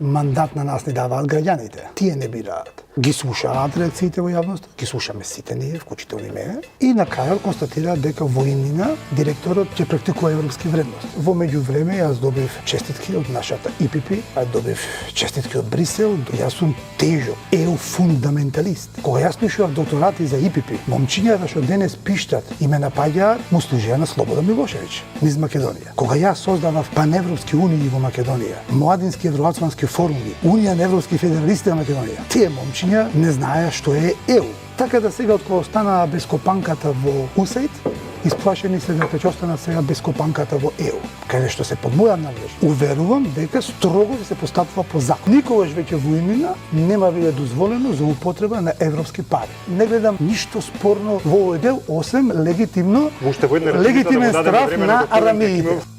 Мандат на нас ни даваат граѓаните. Тие не бираат. Ги слушаат реакциите во јавност, ги слушаме сите ние, вклучително и мене, и на крајот констатираат дека во иднина директорот ќе практикува европски вредности. Во меѓувреме јас добив честитки од нашата ИПП, добив честитки од Брисел, јас сум тежок, фундаменталист. Кога јас пишував докторати за ИПП, момчињата што денес пиштат и ме напаѓаат, му служеа на Слободан Милошевиќ низ Македонија. Кога јас создавав паневропски унии во Македонија, младински евроатлантски форуми, Унија на европски федералисти на Македонија, тие момчиња не знаеа што е ЕУ. Така да сега откога останаа без копанката во УСАИД, исплашени се дека ќе останат сега без копанката во ЕУ, каде што се под моја надлежност. Уверувам дека строго ќе се постапува по закон. Никогаш веќе во иднина нема биде дозволено за употреба на европски пари. Не гледам ништо спорно во овој дел, осем легитимен страф на Арамеите.